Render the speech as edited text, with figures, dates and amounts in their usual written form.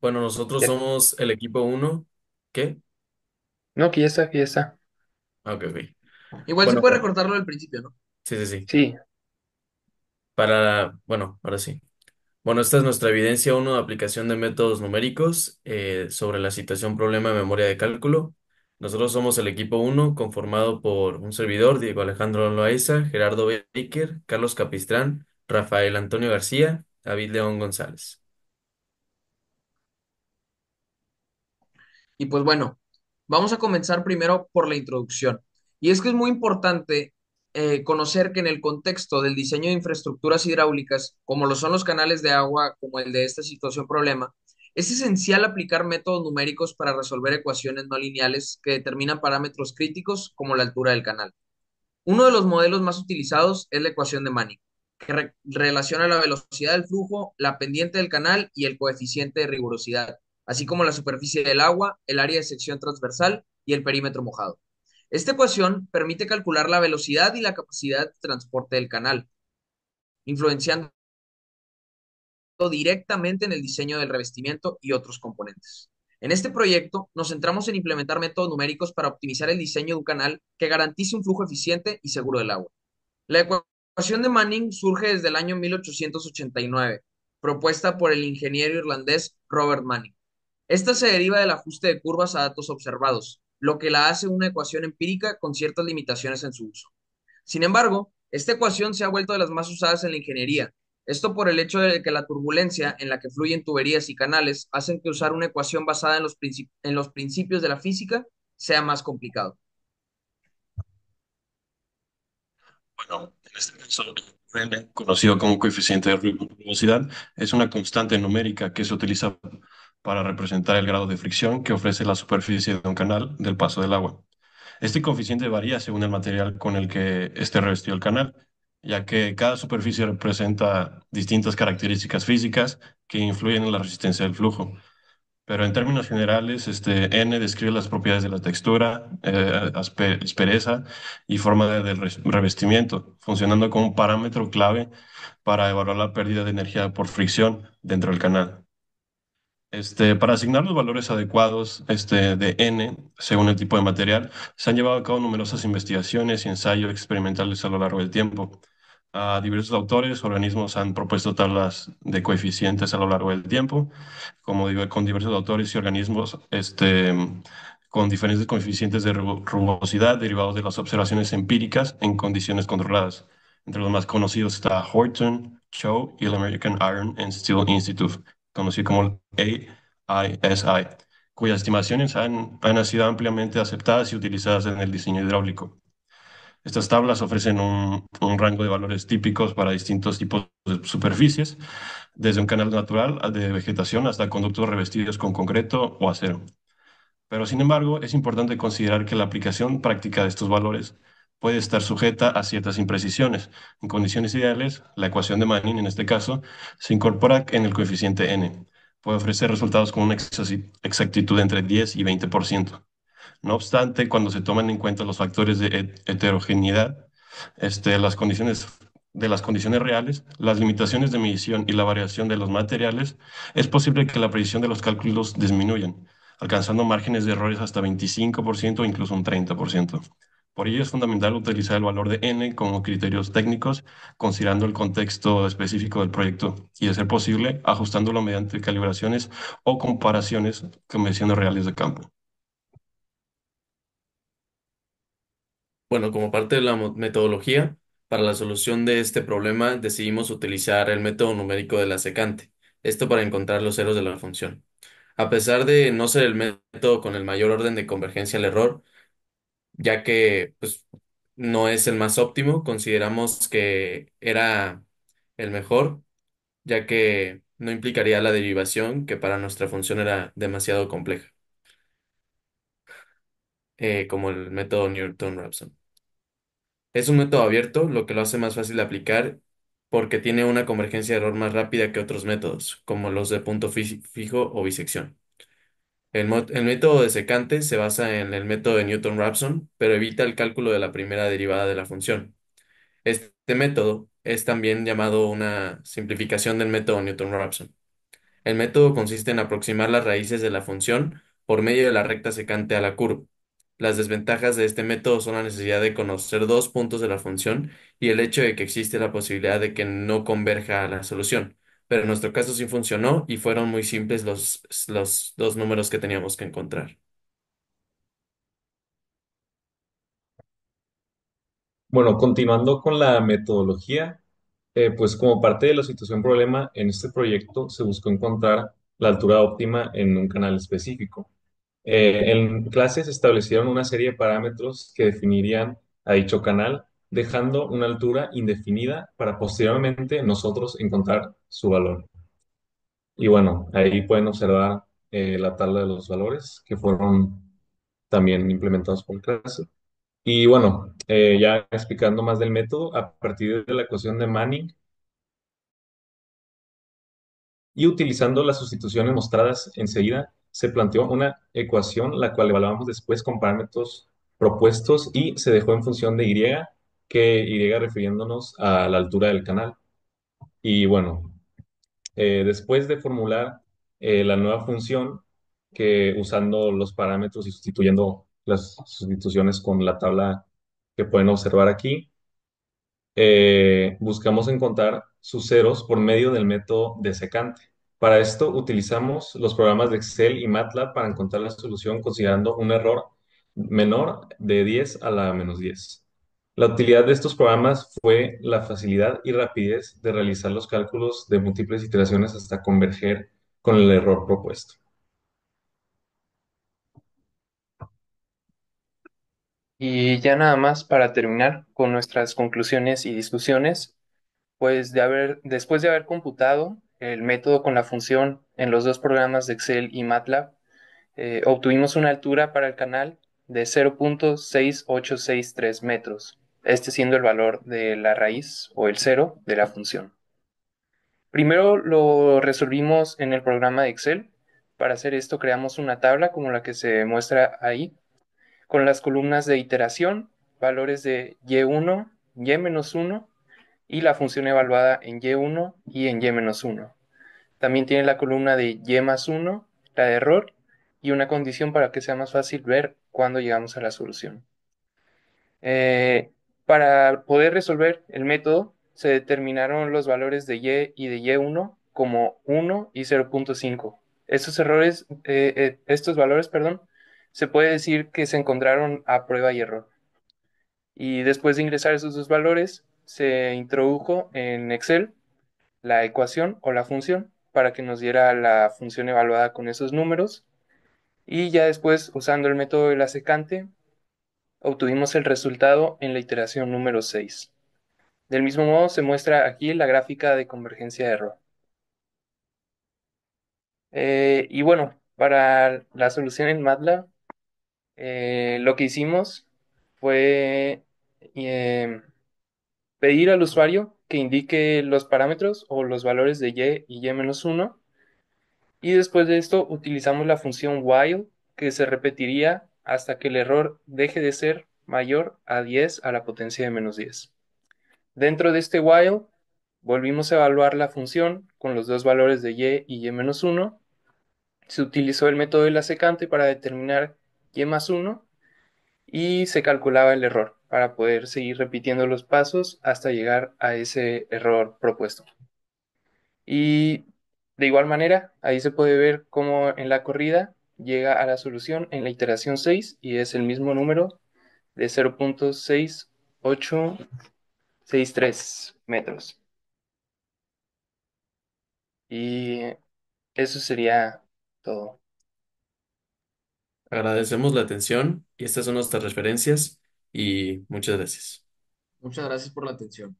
Bueno, nosotros Ya- somos el equipo uno. ¿Qué? No, que ya está, que ya está. Ah, ok, ok. Igual se Bueno, puede recortarlo al principio, ¿no? sí, sí, sí. Sí, Bueno, ahora sí. Bueno, esta es nuestra evidencia uno de aplicación de métodos numéricos sobre la situación problema de memoria de cálculo. Nosotros somos el equipo uno conformado por un servidor, Diego Alejandro Loaiza, Gerardo Baker, Carlos Capistrán, Rafael Antonio García, David León González. Y pues bueno, vamos a comenzar primero por la introducción. Y es que es muy importante conocer que en el contexto del diseño de infraestructuras hidráulicas, como lo son los canales de agua, como el de esta situación problema, es esencial aplicar métodos numéricos para resolver ecuaciones no lineales que determinan parámetros críticos como la altura del canal. Uno de los modelos más utilizados es la ecuación de Manning, que relaciona la velocidad del flujo, la pendiente del canal y el coeficiente de rigurosidad, así como la superficie del agua, el área de sección transversal y el perímetro mojado. Esta ecuación permite calcular la velocidad y la capacidad de transporte del canal, influenciando directamente en el diseño del revestimiento y otros componentes. En este proyecto nos centramos en implementar métodos numéricos para optimizar el diseño de un canal que garantice un flujo eficiente y seguro del agua. La ecuación de Manning surge desde el año 1889, propuesta por el ingeniero irlandés Robert Manning. Esta se deriva del ajuste de curvas a datos observados, lo que la hace una ecuación empírica con ciertas limitaciones en su uso. Sin embargo, esta ecuación se ha vuelto de las más usadas en la ingeniería. Esto por el hecho de que la turbulencia en la que fluyen tuberías y canales hacen que usar una ecuación basada en los principios de la física sea más complicado. Bueno, en este caso, N, conocido como coeficiente de rugosidad, es una constante numérica que se utiliza para representar el grado de fricción que ofrece la superficie de un canal del paso del agua. Este coeficiente varía según el material con el que esté revestido el canal, ya que cada superficie representa distintas características físicas que influyen en la resistencia del flujo. Pero en términos generales, N describe las propiedades de la textura, aspereza y forma del revestimiento, funcionando como un parámetro clave para evaluar la pérdida de energía por fricción dentro del canal. Para asignar los valores adecuados de N, según el tipo de material, se han llevado a cabo numerosas investigaciones y ensayos experimentales a lo largo del tiempo. A diversos autores, organismos han propuesto tablas de coeficientes a lo largo del tiempo, como digo, con diversos autores y organismos con diferentes coeficientes de rugosidad derivados de las observaciones empíricas en condiciones controladas. Entre los más conocidos está Horton, Cho y el American Iron and Steel Institute, conocido como AISI, cuyas estimaciones han sido ampliamente aceptadas y utilizadas en el diseño hidráulico. Estas tablas ofrecen un rango de valores típicos para distintos tipos de superficies, desde un canal natural de vegetación hasta conductos revestidos con concreto o acero. Pero sin embargo, es importante considerar que la aplicación práctica de estos valores puede estar sujeta a ciertas imprecisiones. En condiciones ideales, la ecuación de Manning, en este caso, se incorpora en el coeficiente n. Puede ofrecer resultados con una exactitud entre 10 y 20%. No obstante, cuando se toman en cuenta los factores de heterogeneidad, las condiciones de las condiciones reales, las limitaciones de medición y la variación de los materiales, es posible que la precisión de los cálculos disminuyan, alcanzando márgenes de errores hasta 25% o incluso un 30%. Por ello es fundamental utilizar el valor de n como criterios técnicos, considerando el contexto específico del proyecto y, de ser posible, ajustándolo mediante calibraciones o comparaciones con mediciones reales de campo. Bueno, como parte de la metodología, para la solución de este problema decidimos utilizar el método numérico de la secante, esto para encontrar los ceros de la función. A pesar de no ser el método con el mayor orden de convergencia al error, ya que pues, no es el más óptimo, consideramos que era el mejor, ya que no implicaría la derivación, que para nuestra función era demasiado compleja, como el método Newton-Raphson. Es un método abierto, lo que lo hace más fácil de aplicar porque tiene una convergencia de error más rápida que otros métodos, como los de punto fijo o bisección. El método de secante se basa en el método de Newton-Raphson, pero evita el cálculo de la primera derivada de la función. Este método es también llamado una simplificación del método Newton-Raphson. El método consiste en aproximar las raíces de la función por medio de la recta secante a la curva. Las desventajas de este método son la necesidad de conocer dos puntos de la función y el hecho de que existe la posibilidad de que no converja a la solución. Pero en nuestro caso sí funcionó y fueron muy simples los dos números que teníamos que encontrar. Bueno, continuando con la metodología, pues como parte de la situación problema, en este proyecto se buscó encontrar la altura óptima en un canal específico. En clase se establecieron una serie de parámetros que definirían a dicho canal, dejando una altura indefinida para posteriormente nosotros encontrar su valor. Y bueno, ahí pueden observar la tabla de los valores que fueron también implementados por clase. Y bueno, ya explicando más del método, a partir de la ecuación de Manning y utilizando las sustituciones mostradas enseguida, se planteó una ecuación la cual evaluamos después con parámetros propuestos y se dejó en función de y, que y refiriéndonos a la altura del canal. Y bueno, después de formular la nueva función, que usando los parámetros y sustituyendo las sustituciones con la tabla que pueden observar aquí, buscamos encontrar sus ceros por medio del método de secante. Para esto utilizamos los programas de Excel y MATLAB para encontrar la solución considerando un error menor de 10 a la menos 10. La utilidad de estos programas fue la facilidad y rapidez de realizar los cálculos de múltiples iteraciones hasta converger con el error propuesto. Y ya nada más para terminar con nuestras conclusiones y discusiones, pues después de haber computado el método con la función en los dos programas de Excel y MATLAB, obtuvimos una altura para el canal de 0.6863 metros, este siendo el valor de la raíz o el cero de la función. Primero lo resolvimos en el programa de Excel. Para hacer esto creamos una tabla como la que se muestra ahí, con las columnas de iteración, valores de y1, y-1 y la función evaluada en y1 y en y-1. También tiene la columna de y más 1, la de error, y una condición para que sea más fácil ver cuándo llegamos a la solución. Para poder resolver el método, se determinaron los valores de y de y1 como 1 y 0.5. Estos valores, perdón, se puede decir que se encontraron a prueba y error. Y después de ingresar esos dos valores, se introdujo en Excel la ecuación o la función para que nos diera la función evaluada con esos números. Y ya después, usando el método de la secante, obtuvimos el resultado en la iteración número 6. Del mismo modo, se muestra aquí la gráfica de convergencia de error. Y bueno, para la solución en MATLAB, lo que hicimos fue eh, pedir al usuario que indique los parámetros o los valores de y y-1, y después de esto utilizamos la función while, que se repetiría hasta que el error deje de ser mayor a 10 a la potencia de menos 10. Dentro de este while, volvimos a evaluar la función con los dos valores de y y-1. Se utilizó el método de la secante para determinar y más 1 y se calculaba el error para poder seguir repitiendo los pasos hasta llegar a ese error propuesto. Y de igual manera, ahí se puede ver cómo en la corrida llega a la solución en la iteración 6 y es el mismo número de 0.6863 metros. Y eso sería todo. Agradecemos la atención y estas son nuestras referencias y muchas gracias. Muchas gracias por la atención.